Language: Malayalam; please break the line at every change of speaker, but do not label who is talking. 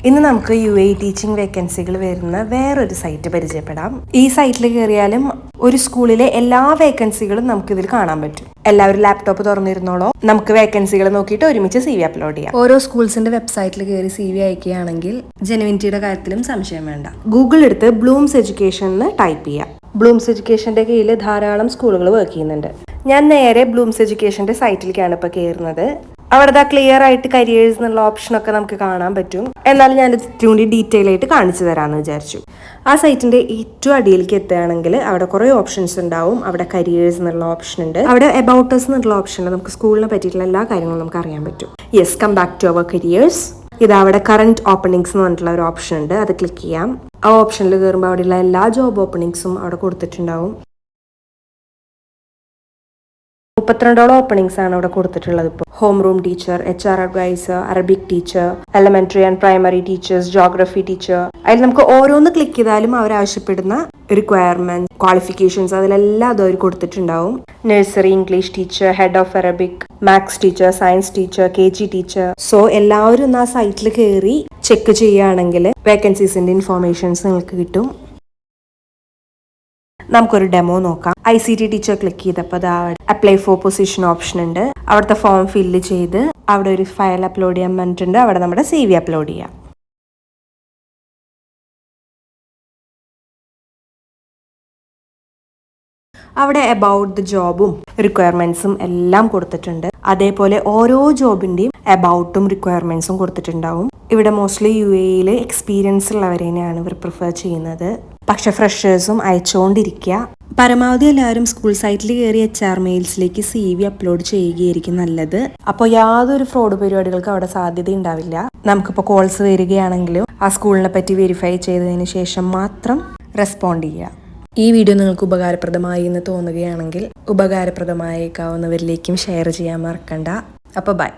ഇന്ന് നമുക്ക് UAE ടീച്ചിങ് വേക്കൻസികൾ വരുന്ന വേറൊരു സൈറ്റ് പരിചയപ്പെടാം. ഈ സൈറ്റിൽ കയറിയാലും ഒരു സ്കൂളിലെ എല്ലാ വേക്കൻസികളും നമുക്ക് ഇതിൽ കാണാൻ പറ്റും. എല്ലാവരും ലാപ്ടോപ്പ് തുറന്നിരുന്നോളോ, നമുക്ക് വേക്കൻസികൾ നോക്കിയിട്ട് ഒരുമിച്ച് CV അപ്ലോഡ് ചെയ്യാം. ഓരോ സ്കൂൾസിന്റെ വെബ്സൈറ്റിൽ കയറി CV അയക്കുകയാണെങ്കിൽ ജെനുവിനിറ്റിയുടെ കാര്യത്തിലും സംശയം വേണ്ട. ഗൂഗിൾ എടുത്ത് ബ്ലൂംസ് എഡ്യൂക്കേഷൻ എന്ന് ടൈപ്പ് ചെയ്യാം. ബ്ലൂംസ് എഡ്യൂക്കേഷന്റെ കീഴിൽ ധാരാളം സ്കൂളുകൾ വർക്ക് ചെയ്യുന്നുണ്ട്. ഞാൻ നേരെ ബ്ലൂംസ് എഡ്യൂക്കേഷന്റെ സൈറ്റിലേക്കാണ് ഇപ്പോൾ കയറുന്നത്. അവിടെ ക്ലിയർ ആയിട്ട് കരിയേഴ്സ് എന്നുള്ള ഓപ്ഷനൊക്കെ നമുക്ക് കാണാൻ പറ്റും. എന്നാലും ഞാൻ ഇത്തിരി കൂടി ഡീറ്റെയിൽ ആയിട്ട് കാണിച്ചു തരാമെന്ന് വിചാരിച്ചു. ആ സൈറ്റിന്റെ ഏറ്റവും അടിയിലേക്ക് എത്തുകയാണെങ്കിൽ അവിടെ കുറേ ഓപ്ഷൻസ് ഉണ്ടാവും. അവിടെ കരിയേഴ്സ് എന്നുള്ള ഓപ്ഷൻ ഉണ്ട്, അവിടെ അബൌട്ട് അസ് എന്നുള്ള ഓപ്ഷൻ ഉണ്ട്. നമുക്ക് സ്കൂളിനെ പറ്റിയിട്ടുള്ള എല്ലാ കാര്യങ്ങളും നമുക്ക് അറിയാൻ പറ്റും. Yes, come back to our careers. ഇത് അവിടെ കറന്റ് ഓപ്പണിങ്സ് എന്ന് പറഞ്ഞിട്ടുള്ള ഒരു ഓപ്ഷൻ ഉണ്ട്, അത് ക്ലിക്ക് ചെയ്യാം. ആ ഓപ്ഷനിൽ കയറുമ്പോൾ അവിടെയുള്ള എല്ലാ ജോബ് ഓപ്പണിങ്സും അവിടെ കൊടുത്തിട്ടുണ്ടാവും. 32ഓളം ഓപ്പണിങ്സ് ആണ് അവിടെ കൊടുത്തിട്ടുള്ളത്. ഇപ്പോൾ home room teacher, HR adviser, Arabic teacher, elementary and primary teachers, geography teacher. അതിൽ നമുക്ക് ഓരോന്ന് ക്ലിക്ക് ചെയ്താലും അവർ ആവശ്യപ്പെടുന്ന റിക്വയർമെന്റ്, ക്വാളിഫിക്കേഷൻസ് അതിലെല്ലാം അത് അവർ കൊടുത്തിട്ടുണ്ടാവും. Nursery English teacher, head of Arabic, maths teacher, science teacher, KG teacher. So എല്ലാവരും ഒന്ന് ആ സൈറ്റിൽ കയറി ചെക്ക് ചെയ്യുകയാണെങ്കിൽ വേക്കൻസീസിന്റെ ഇൻഫോർമേഷൻസ് നിങ്ങൾക്ക് കിട്ടും. നമുക്കൊരു ഡെമോ നോക്കാം. ICT ടീച്ചർ ക്ലിക്ക് ചെയ്തപ്പോൾ അപ്ലൈ ഫോർ പൊസിഷൻ ഓപ്ഷൻ ഉണ്ട്. അവിടുത്തെ ഫോം ഫില്ല് ചെയ്ത് അവിടെ ഒരു ഫയൽ അപ്ലോഡ് ചെയ്യാൻ പറഞ്ഞിട്ടുണ്ട്. അവിടെ നമ്മുടെ CV അപ്ലോഡ് ചെയ്യാം. അവിടെ അബൌട്ട് ദ ജോബും റിക്വയർമെന്റ്സും എല്ലാം കൊടുത്തിട്ടുണ്ട്. അതേപോലെ ഓരോ ജോബിന്റെയും അബൌട്ടും റിക്വയർമെന്റ്സും കൊടുത്തിട്ടുണ്ടാവും. ഇവിടെ മോസ്റ്റ്ലി UAEയിൽ എക്സ്പീരിയൻസ് ഉള്ളവരെയാണ് ഇവർ പ്രിഫർ ചെയ്യുന്നത്. പക്ഷെ ഫ്രഷേഴ്സും അയച്ചുകൊണ്ടിരിക്കുക. പരമാവധി എല്ലാവരും സ്കൂൾ സൈറ്റിൽ കയറി HR മെയിൽസിലേക്ക് CV അപ്ലോഡ് ചെയ്യുകയായിരിക്കും നല്ലത്. അപ്പോൾ യാതൊരു ഫ്രോഡ് പരിപാടികൾക്ക് അവിടെ സാധ്യത ഉണ്ടാവില്ല. നമുക്കിപ്പോൾ കോൾസ് വരികയാണെങ്കിലും ആ സ്കൂളിനെ പറ്റി വെരിഫൈ ചെയ്തതിന് ശേഷം മാത്രം റെസ്പോണ്ട് ചെയ്യുക. ഈ വീഡിയോ നിങ്ങൾക്ക് ഉപകാരപ്രദമായി എന്ന് തോന്നുകയാണെങ്കിൽ ഉപകാരപ്രദമായേക്കാവുന്നവരിലേക്കും ഷെയർ ചെയ്യാൻ മറക്കണ്ട. അപ്പോൾ ബൈ.